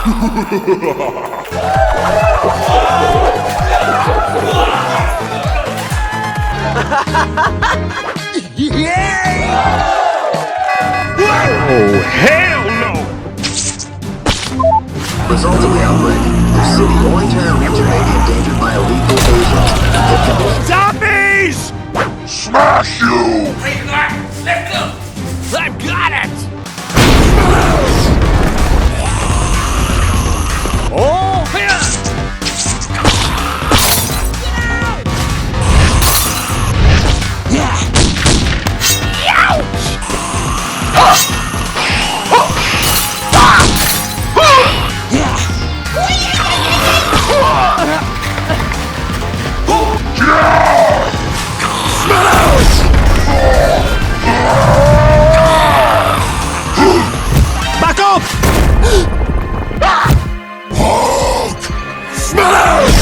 Oh, hell no! Result of the outbreak. The city momentarily may be endangered by illegal agents. Zombies! Smash you! Let's go! I've got it! Oh, yeah! Back up! Hulk! Smash!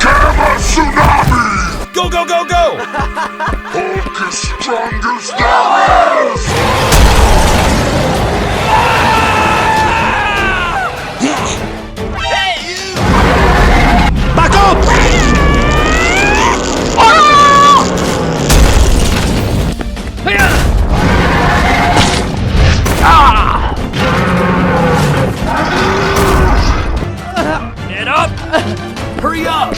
Gamma tsunami! Go, go, go, go! Hulk is strongest there is! Back up! Get up! Hurry up!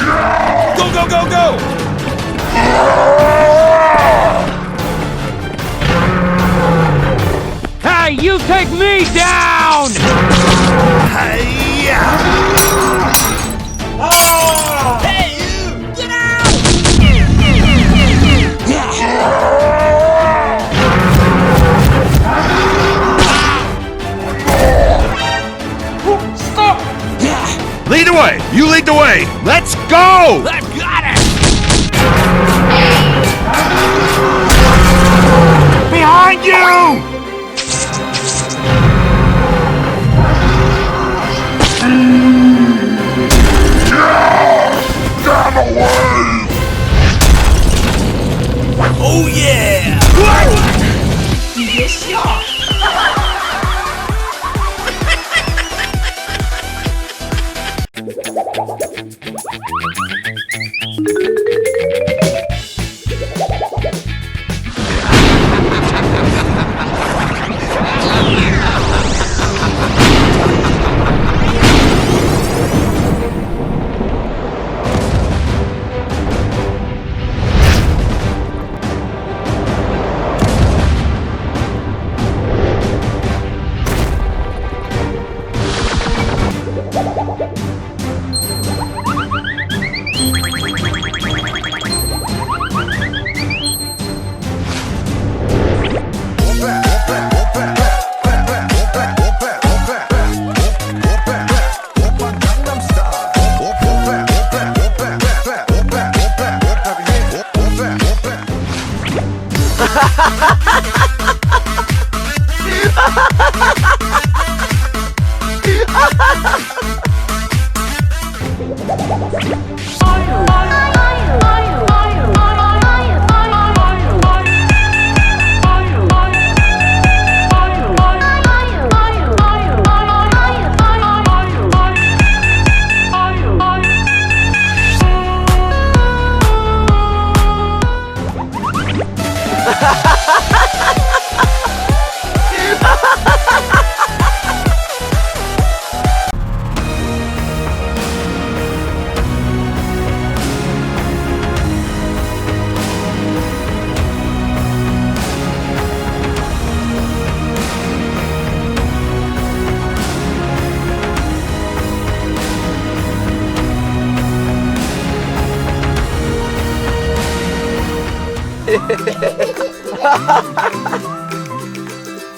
Go, go, go, go! Hey, you take me down! Hey-ya! Hey, you! Get out! Stop! Lead the way! You lead the way! Let's go! I've got it! Behind you! Damn away! Oh yeah!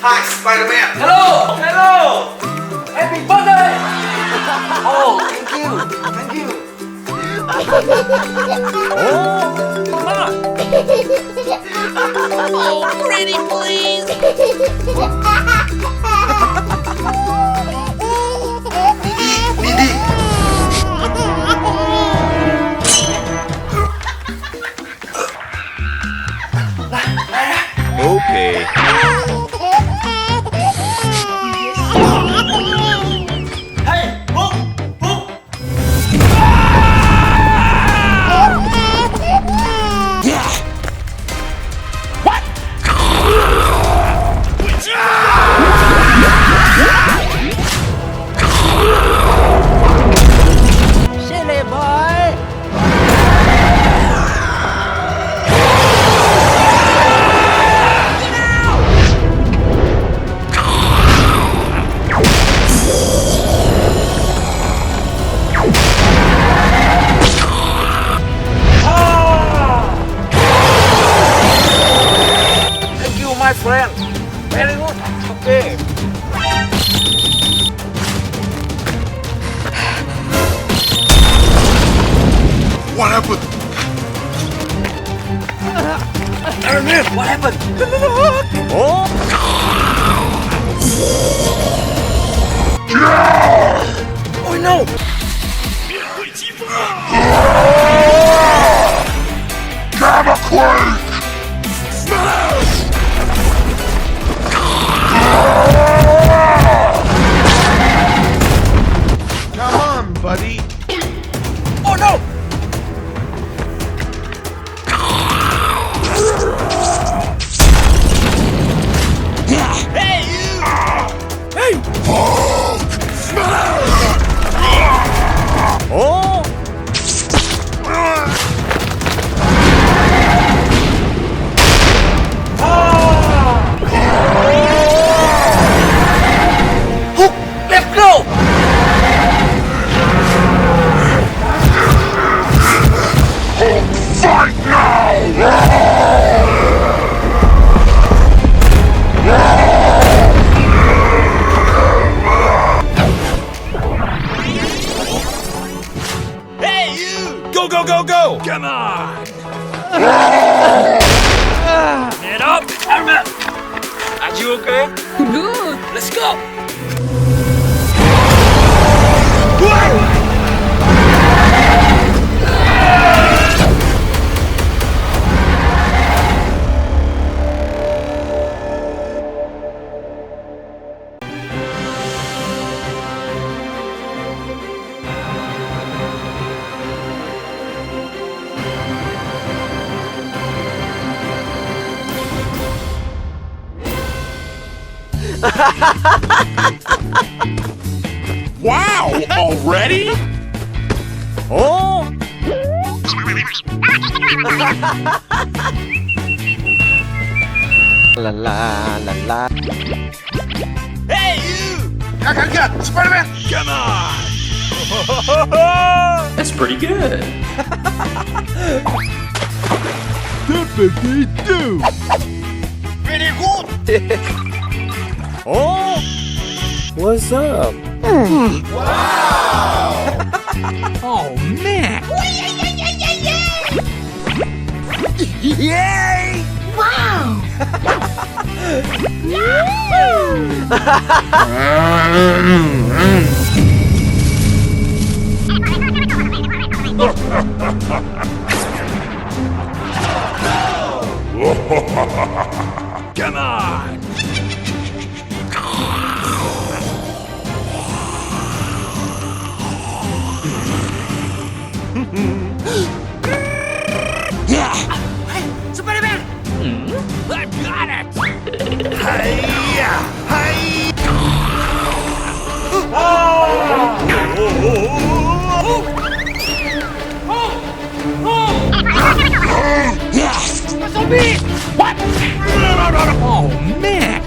Hi, Spider-Man. Hello! Hello! Happy birthday! Oh, thank you. Thank you. Oh, pretty please! Okay. Hey, Very good. Okay. What happened? Iron Man, what happened? Oh no! Gamma Quake! Smash! Come on, buddy. Oh no! Hey you! Hey! Hulk! Smash! Oh! Hook, let's go! Hulk, fight now! Hey you! Go, go, go, go! Come on! Man up! Iron Man! Are you okay? Good. Let's go! Wow! Already? Oh! La la la la. Hey you! Spider-Man! Come on! That's pretty good. Very good! Oh! What's up? Oh, man! Yay! Come on! Spider-Man! I got it! Hi-ya! Hi! Oh, man!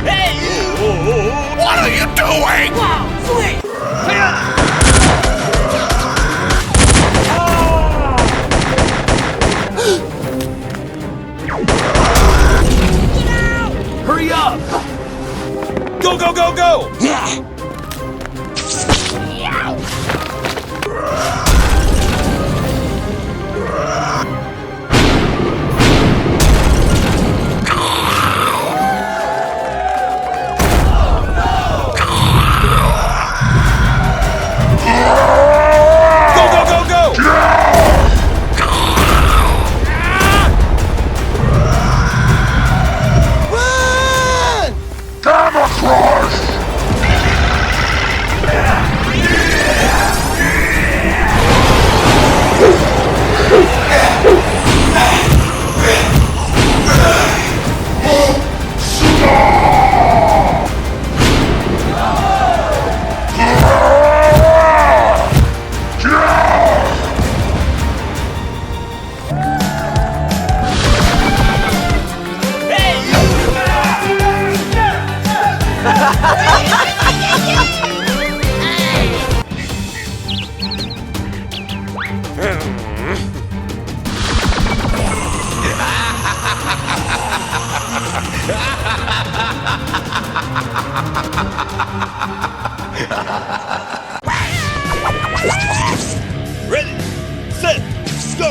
Hey you! What are you doing? Wow! Sweet! Hurry up! Go, go, go, go! Go, go, go, go! Gamma Crush! Ready, set, go!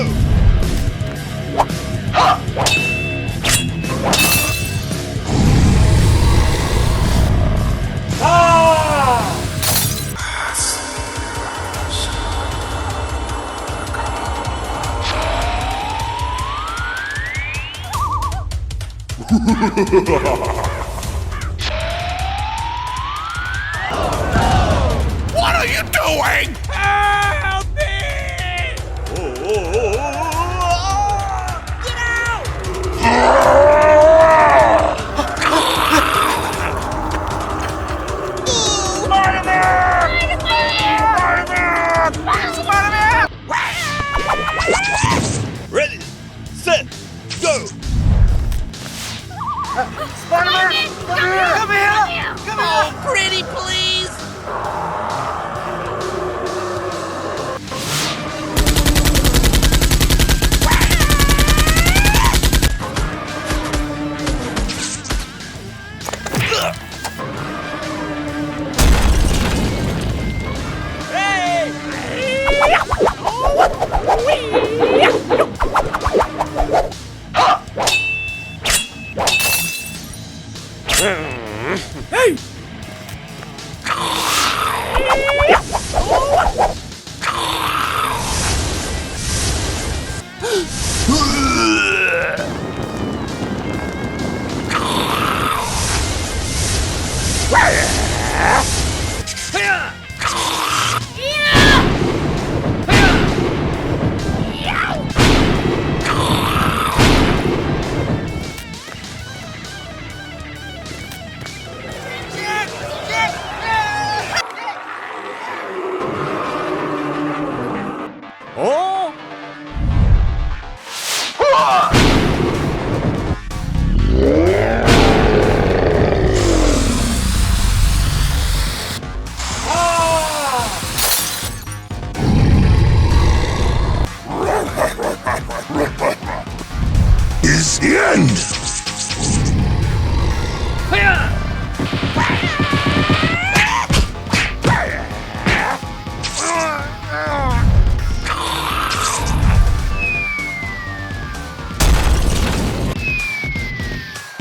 What are you doing? Help me! Get out! Ready, set, go! Oh, pretty please! Hey! Oh! Is the end.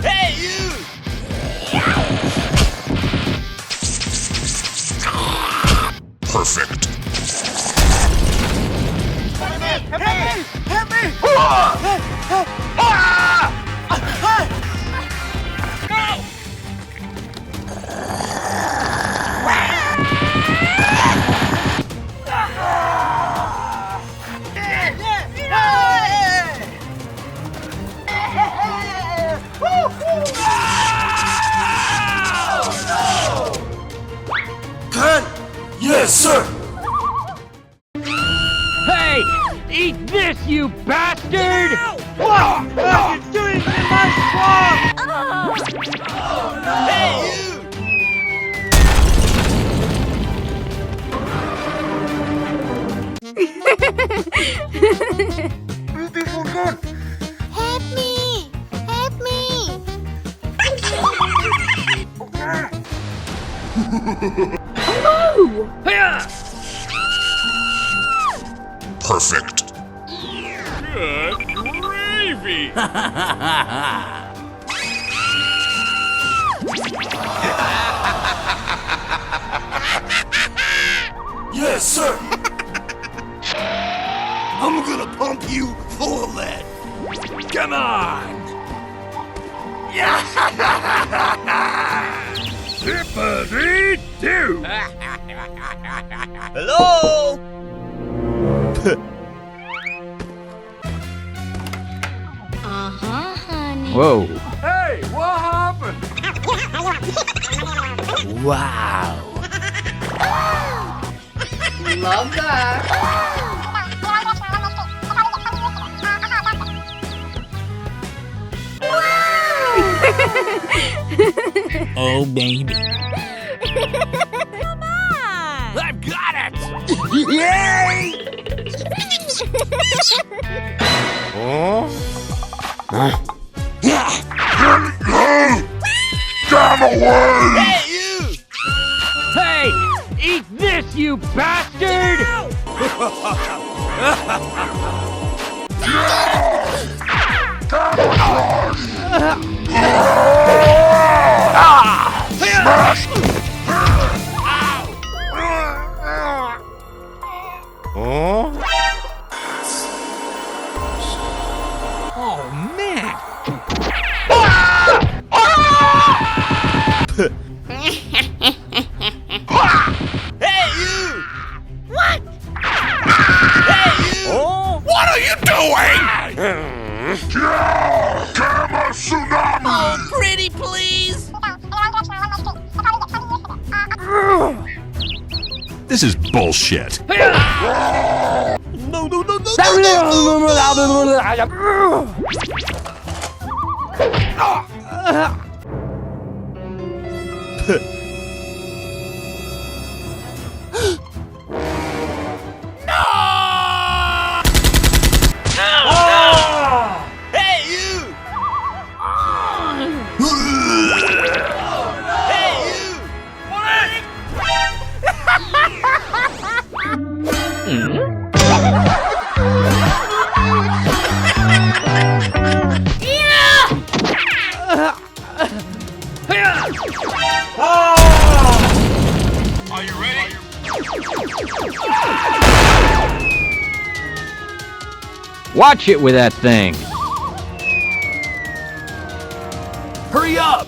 Hey, you! Perfect. Yes, sir! Hey! Eat this, you bastard! You're doing my Hey, you! Help me! Help me! Perfect. Good gravy! Yes, sir! I'm gonna pump you full of lead! Come on! Zippity-doo! Hello? Honey. Whoa. Hey, what happened? Wow. Love that. Oh, baby. Come on! I've got it! Damn away! Hey, you! Hey! Eat this, you bastard! Oh, man! Hey, you! What? Hey, you! Oh! What are you doing? Camera tsunami! Oh, pretty please! This is bullshit. No, no, no, no! Hey, you! Hey, you! Are you ready? Watch it with that thing. Hurry up!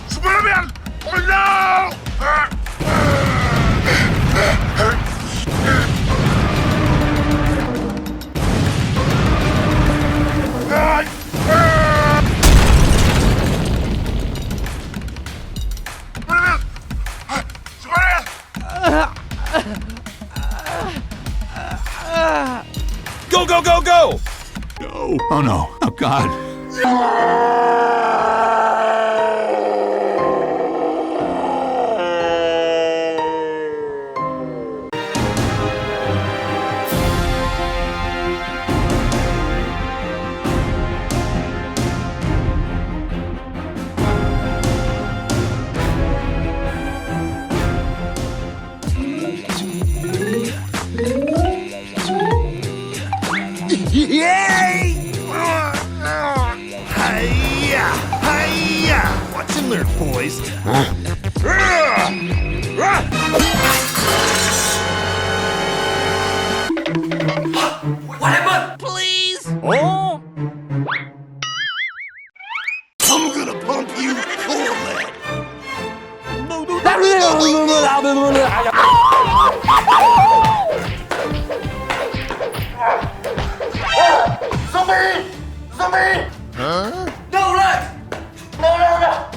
Spider-Man! Oh no! Go, go, go, go! No. Oh no. Oh god. Yay! Hiya! Hiya! Watch and learn, boys. What happened? Please! Oh! I'm gonna pump you full of lead. No, no, No, look!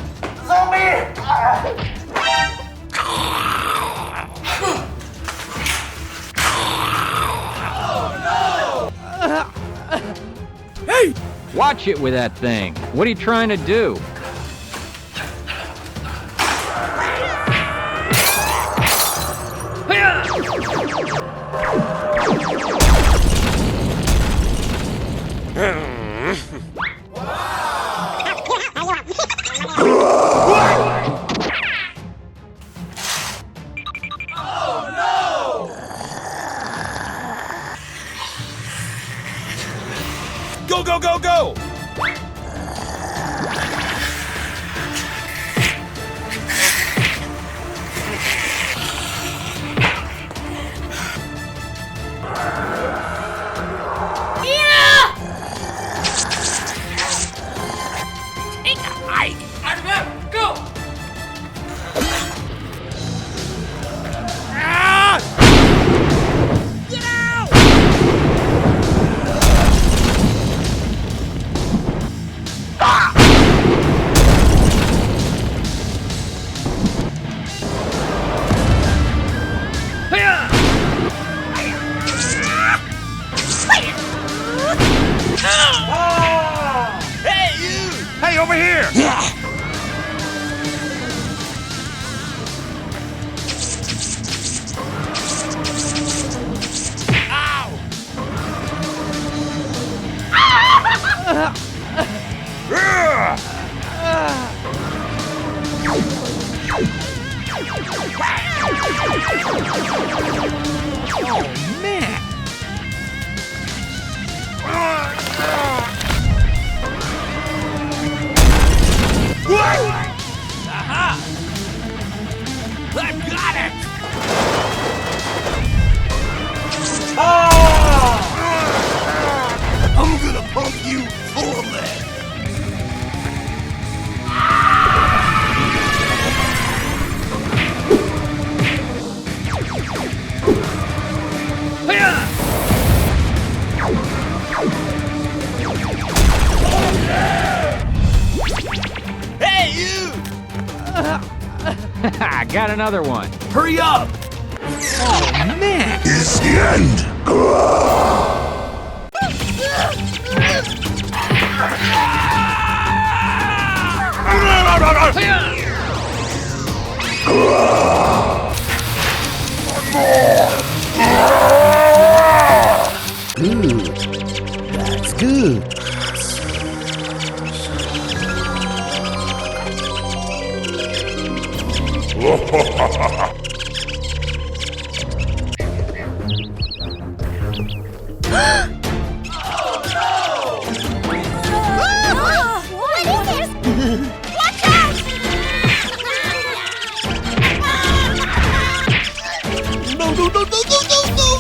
Hey! Watch it with that thing. What are you trying to do? Go, go, go, go! Go! I got another one. Hurry up! Oh, man. It's the end. That's good. What is this? Watch out! No, no, no, no, no, no, no,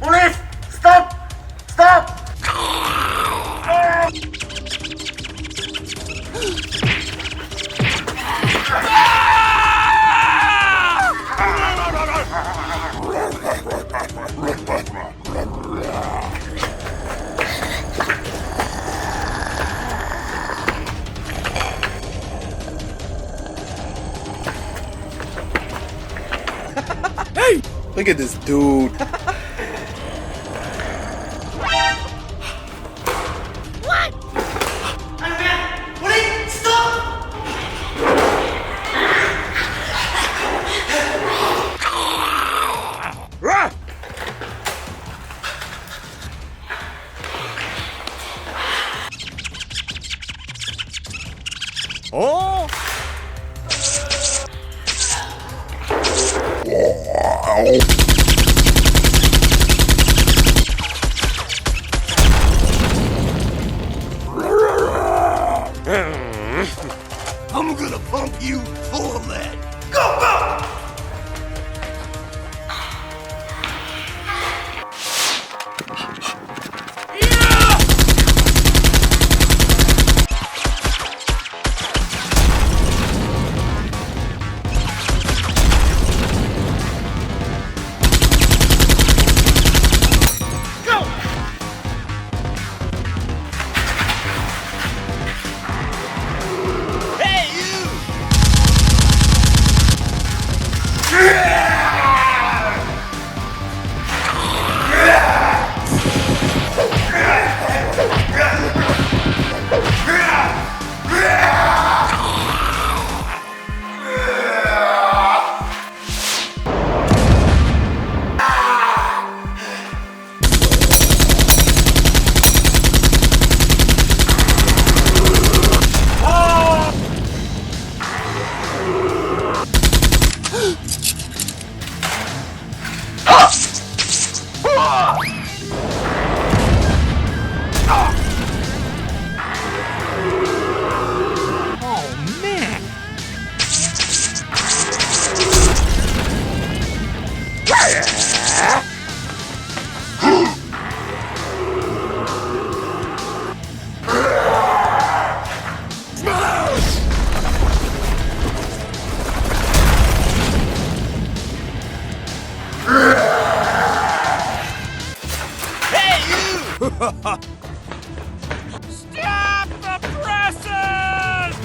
Police! Stop! Stop! Look at this dude. What? Police! Stop! Oh! I'm gonna pump you full of lead. Go, go! Stop the presses!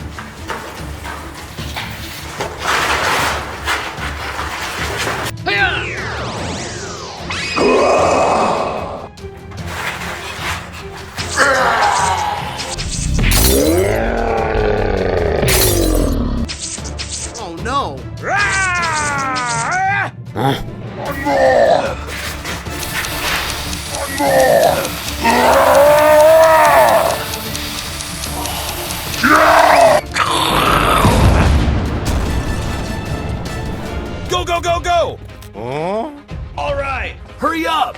Oh no! Go, go, go, go! Oh? All right, hurry up!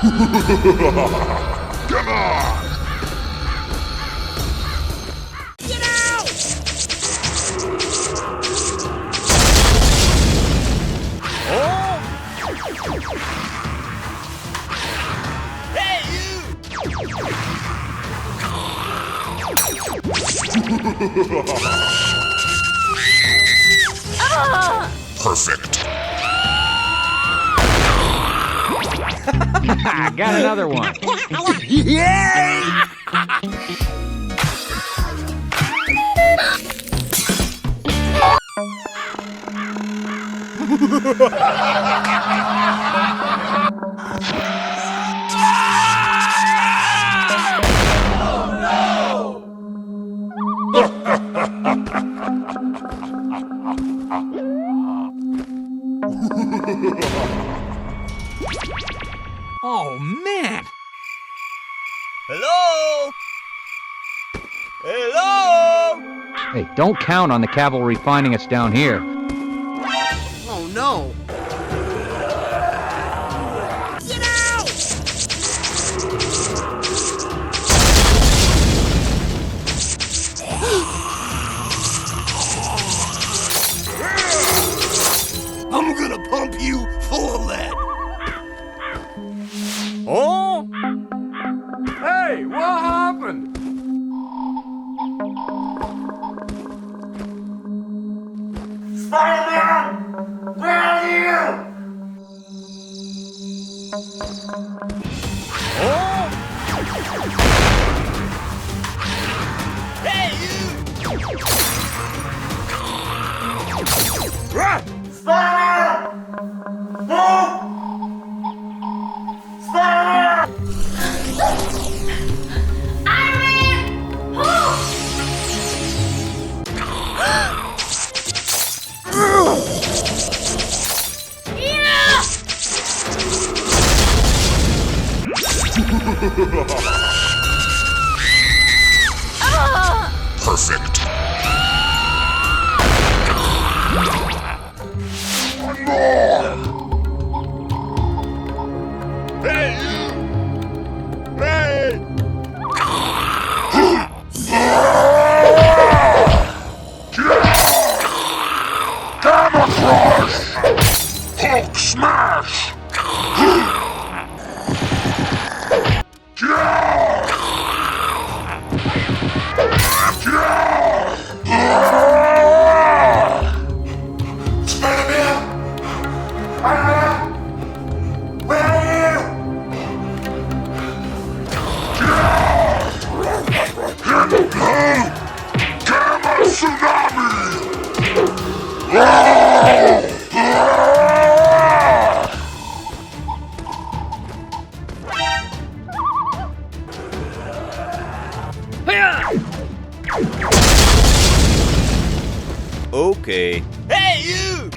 Come on! Get out! Oh! Hey, you! Perfect. I got another one. Oh, man. Hello? Hello? Hey, don't count on the cavalry finding us down here. Oh no! Get out! I'm gonna pump you full of lead. Oh! Hey, what happened? Spider-Man! Where are you? Oh! Hey, you! Spider-Man! Move! Spider-Man! Perfect. One more. Hey, you! Hey! Gamma Crush! Hulk Smash! Okay. Hey, you!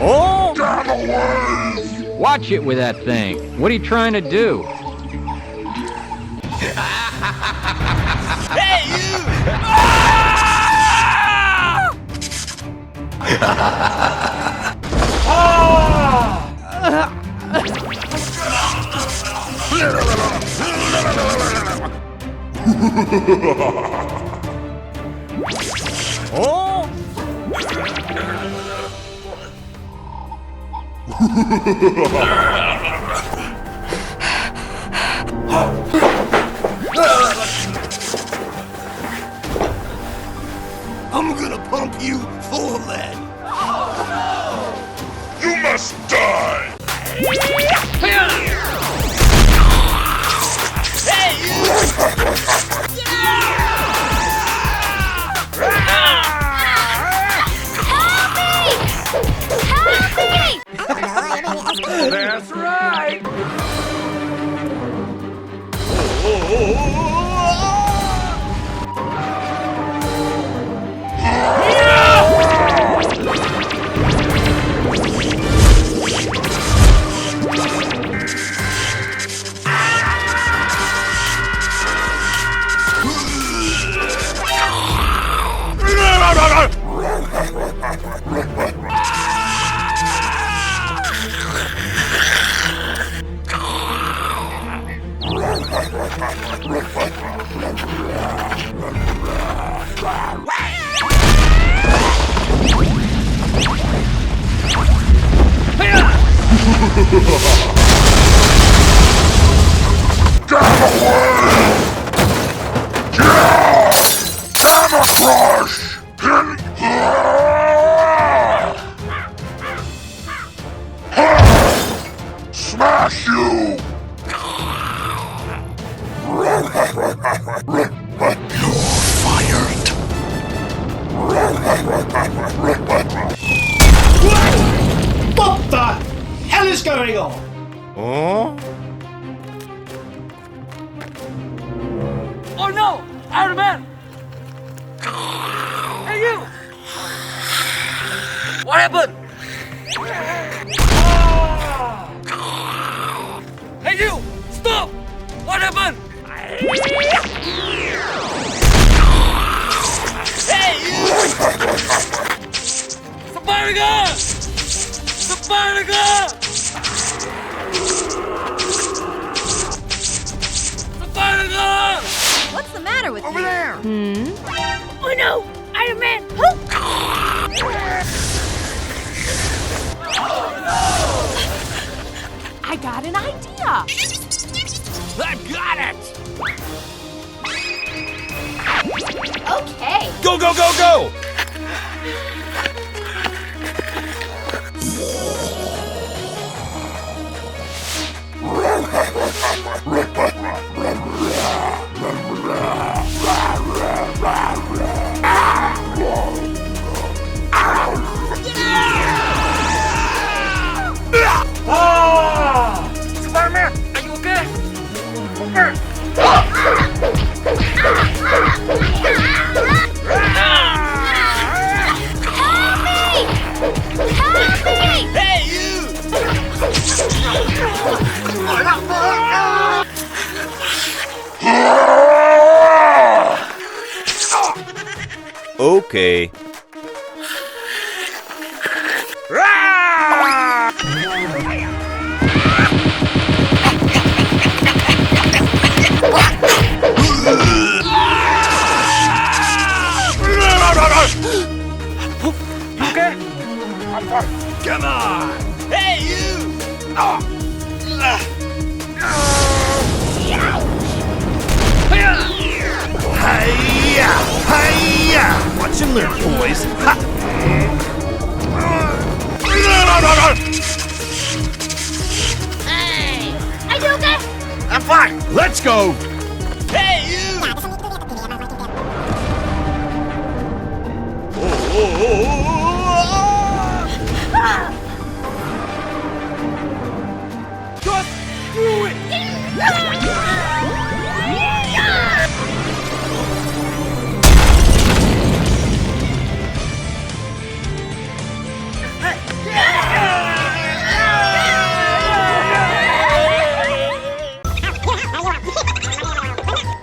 Oh! Watch it with that thing. What are you trying to do? Hey, you! Oh! I'm gonna pump you full of lead. You must die. Hey, you! That's right! Smash you! What the hell is going on? Oh? Oh no! Iron Man! Hey you! What happened? Hey you! Stop! What happened? Hey you! Spider-Gun! Spider-Gun! Spider-Gun! What's the matter with Over you? there! Oh no! Iron Man! I got an idea! I've got it! Okay! Go, go, go, go! Spider-Man! Are you okay? Hey you! Okay. Okay? Come on! Hey you! Hiya! Hiya! Watch and learn, boys. Ha! Hey! Are you okay? I'm fine. Let's go. Hey you! Just do it.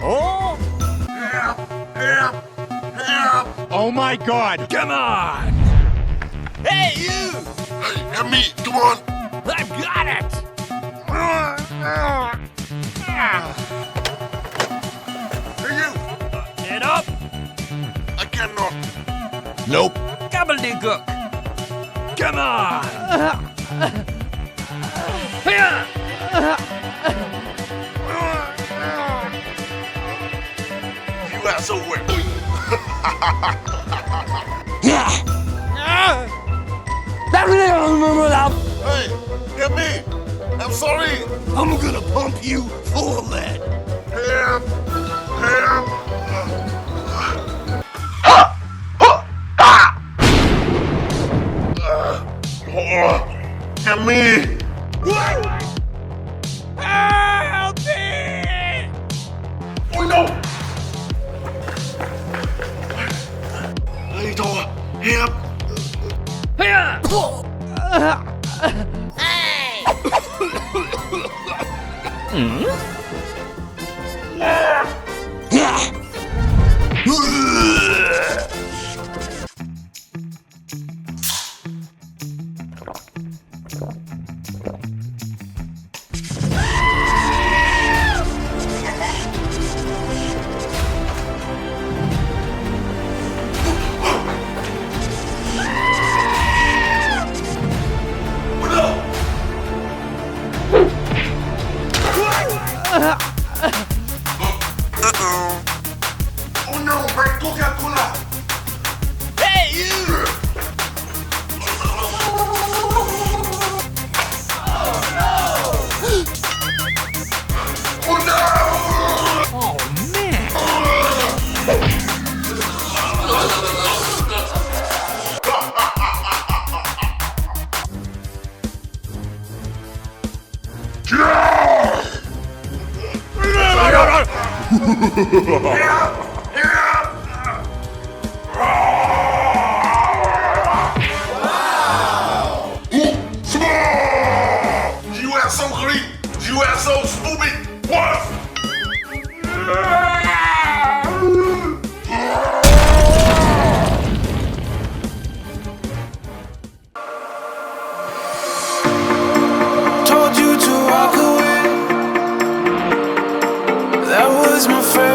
Oh? Oh my God! Come on. Hey you! Help me, come on! I've got it. Hey, you! Get up. I cannot! Nope. Gobbledygook. Come on. Hiya! You asshole whip! Hey, help me! I'm sorry! I'm gonna pump you full of lead! Help! Help! Help me! Help me! Oh no! Little help! Hiya! You are so green. You are so stupid. What? Told you to walk away. That was my first